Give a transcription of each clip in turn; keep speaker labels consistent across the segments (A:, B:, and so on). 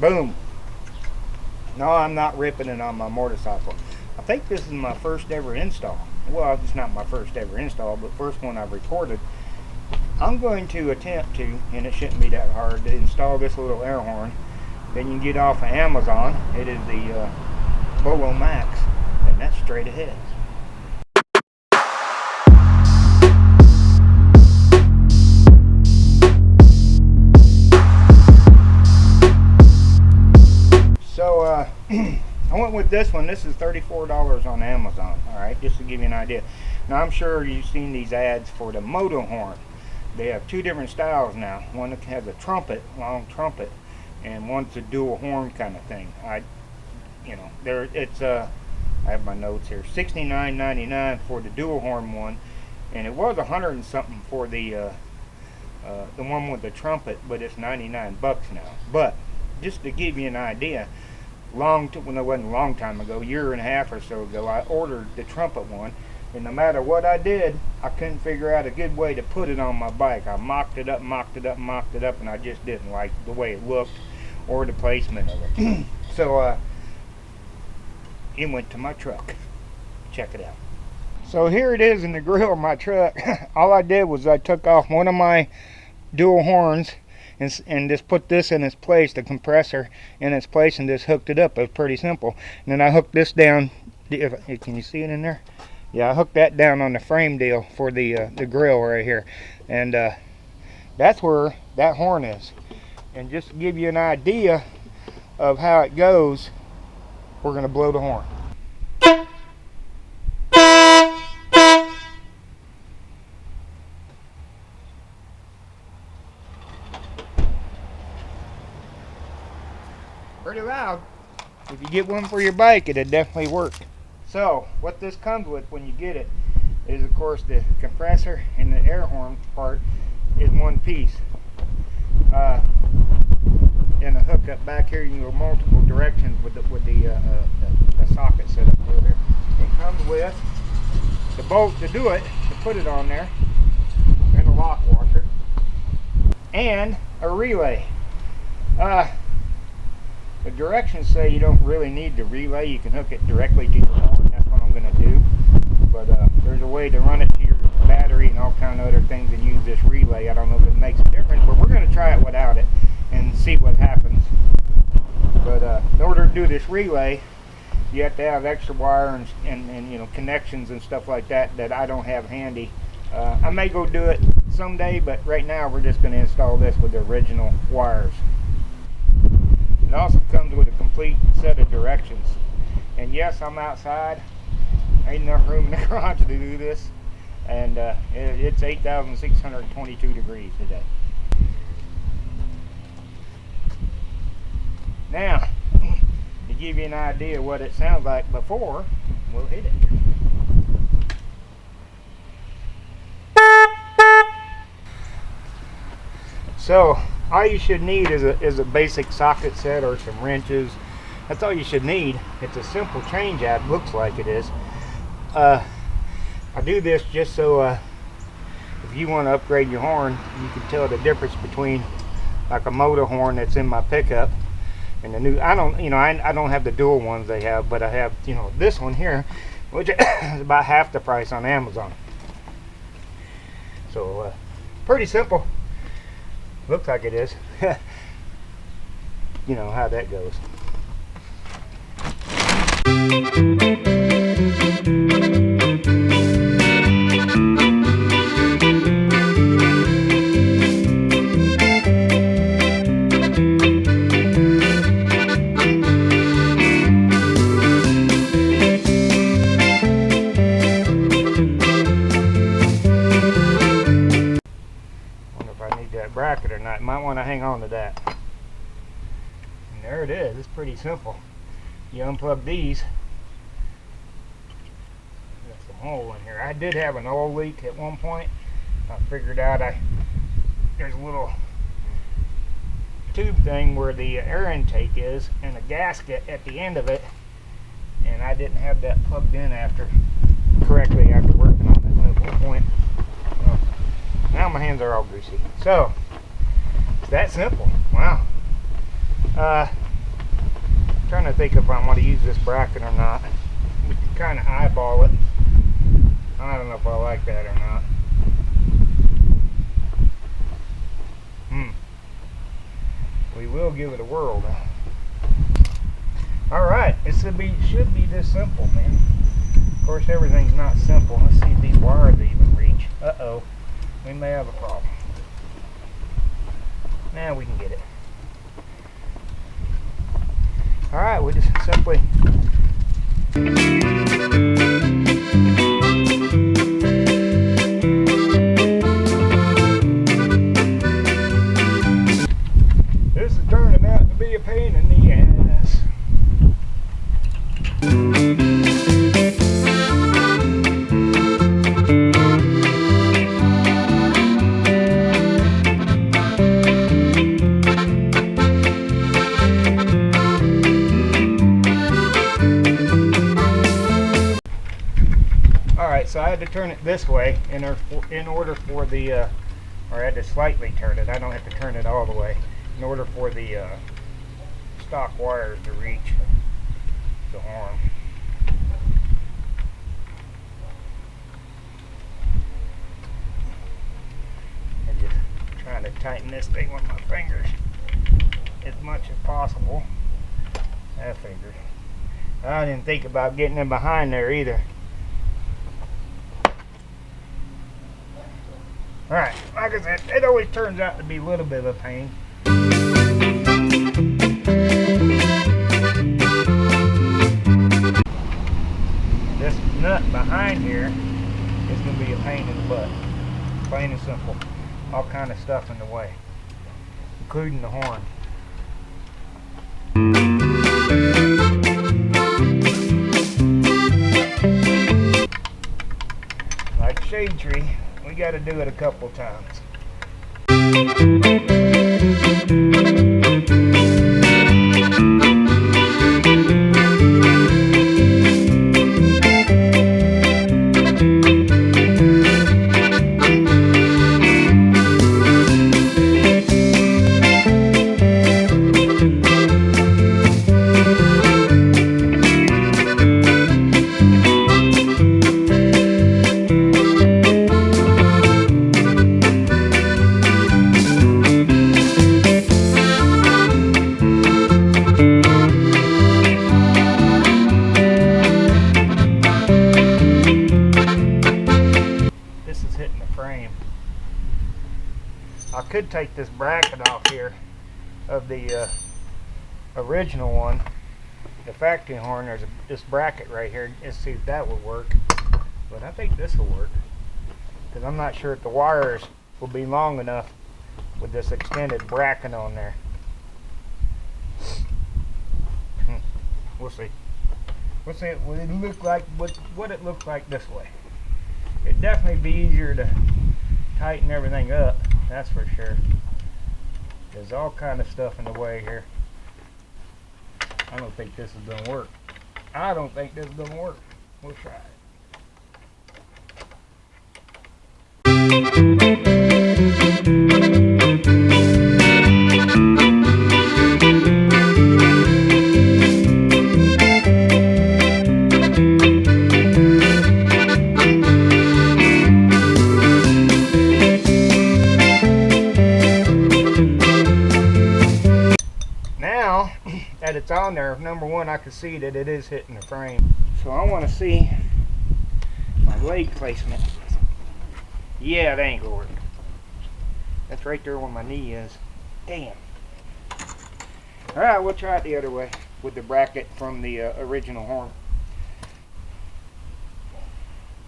A: Boom. No, I'm not ripping it on my motorcycle. I think this is my first ever install. Well, it's not my first ever install, but first one I've recorded. I'm going to attempt to, and it shouldn't be that hard, to install this little air horn. Then you can get off of Amazon. It is the Wolo Max, and that's straight ahead. So I went with this one. This is $34 on Amazon. All right, just to give you an idea. Now I'm sure you've seen these ads for the moto horn. They have two different styles now. One that has a trumpet, long trumpet, and one's a dual horn kind of thing. I have my notes here. $69.99 for the dual horn one, and it was $100 and something for the one with the trumpet, but it's $99 now. But just to give you an idea, it wasn't a long time ago, year and a half or so ago, I ordered the trumpet one, and no matter what I did, I couldn't figure out a good way to put it on my bike. I mocked it up, and I just didn't like the way it looked or the placement of it. So it went to my truck. Check it out. So here it is in the grill of my truck. All I did was I took off one of my dual horns and just put this in its place, the compressor in its place, and just hooked it up. It was pretty simple. And then I hooked this down. Can you see it in there? Yeah, I hooked that down on the frame deal for the grill right here, and that's where that horn is. And just to give you an idea of how it goes, we're going to blow the horn. Pretty loud. If you get one for your bike, it'll definitely work. So what this comes with when you get it is, of course, the compressor and the air horn part is one piece. And a hookup back here, you can go multiple directions with the socket set up over there. It comes with the bolt to do it, to put it on there, and a lock washer, and a relay. The directions say you don't really need the relay. You can hook it directly to your horn. That's what I'm going to do. But there's a way to run it to your battery and all kind of other things and use this relay. I don't know if it makes a difference, but we're going to try it without it and see what happens. But in order to do this relay, you have to have extra wire and connections and stuff like that I don't have handy. I may go do it someday, but right now we're just going to install this with the original wires. It also comes with a complete set of directions. And yes, I'm outside. Ain't enough room in the garage to do this. And it's 8,622 degrees today. Now, to give you an idea what it sounds like before, we'll hit it. So all you should need is a basic socket set or some wrenches. That's all you should need. It's a simple change out, looks like it is. I do this just so if you want to upgrade your horn, you can tell the difference between like a motor horn that's in my pickup and the new. I don't have the dual ones they have, but I have this one here, which is about half the price on Amazon. So pretty simple. Looks like it is. You know how that goes. Bracket or not. Might want to hang on to that. And there it is. It's pretty simple. You unplug these. Got some oil in here. I did have an oil leak at one point. I figured out there's a little tube thing where the air intake is and a gasket at the end of it, and I didn't have that plugged in correctly after working on it at one point. Well, now my hands are all greasy. So it's that simple. Wow. trying to think if I want to use this bracket or not. We can kind of eyeball it. I don't know if I like that or not. We will give it a whirl though. Alright, it should be this simple, man. Of course, everything's not simple. Let's see if these wires even reach. Uh-oh. We may have a problem. Now we can get it. Alright, we just simply this is turning out to be a pain in the ass. So I had to turn it this way in order for the, or I had to slightly turn it. I don't have to turn it all the way in order for the stock wires to reach the horn. And just trying to tighten this thing with my fingers as much as possible. I figured. I didn't think about getting in behind there either. Alright, like I said, it always turns out to be a little bit of a pain. This nut behind here is going to be a pain in the butt. Plain and simple. All kind of stuff in the way, including the horn. Like shade tree, we got to do it a couple times. I could take this bracket off here of the original one, the factory horn. There's this bracket right here. Let's see if that would work. But I think this will work, because I'm not sure if the wires will be long enough with this extended bracket on there. We'll see. We'll see what it look like. What it looks like this way. It'd definitely be easier to tighten everything up. That's for sure. There's all kind of stuff in the way here. I don't think this is gonna work. I don't think this is gonna work. We'll try it. That it's on there, number one, I can see that it is hitting the frame. So I want to see my leg placement. Yeah, that ain't gonna work. That's right there where my knee is. Damn. Alright, we'll try it the other way with the bracket from the original horn.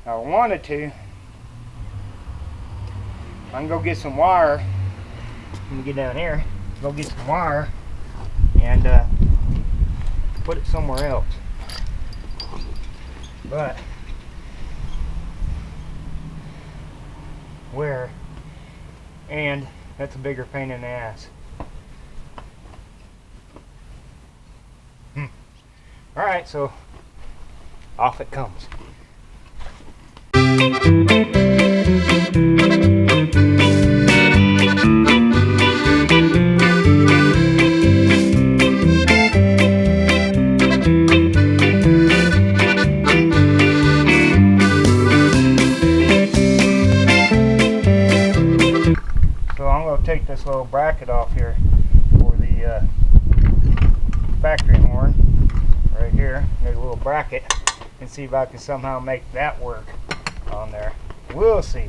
A: I wanted to. I can go get some wire. Let me get down here. Go get some wire and put it somewhere else. But where? And that's a bigger pain in the ass. Alright, so off it comes. There's a little bracket, and see if I can somehow make that work on there. We'll see.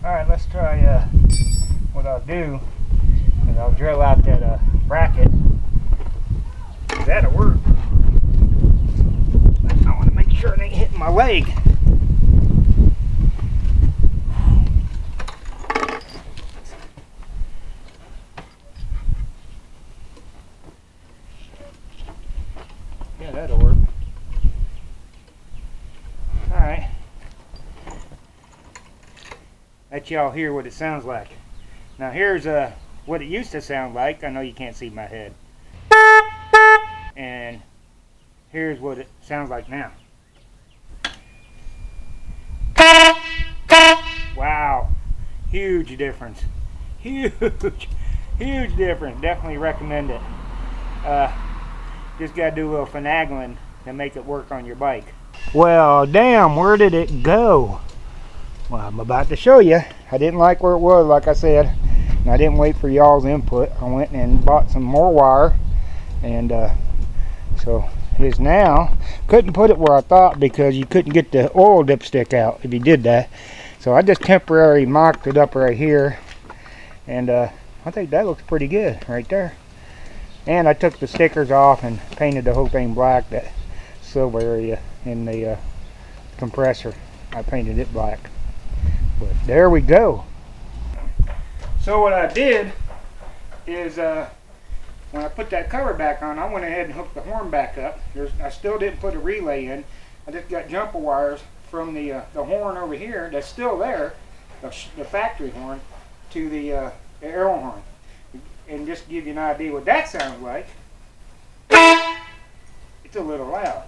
A: Alright, let's try what I'll do is I'll drill out that bracket. That'll work. I want to make sure it ain't hitting my leg. Yeah, that'll work. Alright. Let y'all hear what it sounds like. Now here's what it used to sound like. I know you can't see my head. And here's what it sounds like now. Wow. Huge difference. Huge difference. Definitely recommend it. Just gotta do a little finagling to make it work on your bike. Well, damn, where did it go? Well, I'm about to show you. I didn't like where it was, like I said, and I didn't wait for y'all's input. I went and bought some more wire, and so it is now. Couldn't put it where I thought because you couldn't get the oil dipstick out if you did that. So I just temporarily mocked it up right here, and I think that looks pretty good right there. And I took the stickers off and painted the whole thing black, that silver area in the compressor. I painted it black. But there we go. So what I did is when I put that cover back on, I went ahead and hooked the horn back up. I still didn't put a relay in. I just got jumper wires from the horn over here that's still there, the factory horn, to the air horn. And just to give you an idea what that sounds like, it's a little loud.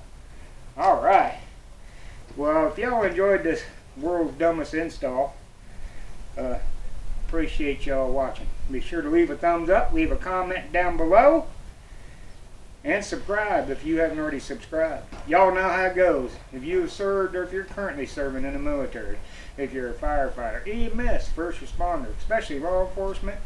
A: Alright. Well, if y'all enjoyed this world's dumbest install, appreciate y'all watching. Be sure to leave a thumbs up, leave a comment down below, and subscribe if you haven't already subscribed. Y'all know how it goes. If you have served, or if you're currently serving in the military, if you're a firefighter, EMS, first responder, especially law enforcement,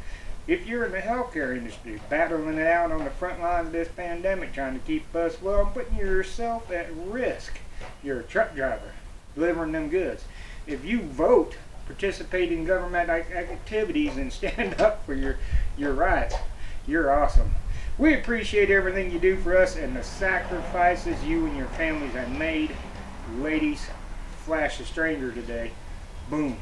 A: if you're in the healthcare industry, battling it out on the front lines of this pandemic, trying to keep us well, putting yourself at risk. You're a truck driver, delivering them goods. If you vote participate in government activities and stand up for your rights. You're awesome. We appreciate everything you do for us and the sacrifices you and your families have made. Ladies, flash a stranger today. Boom.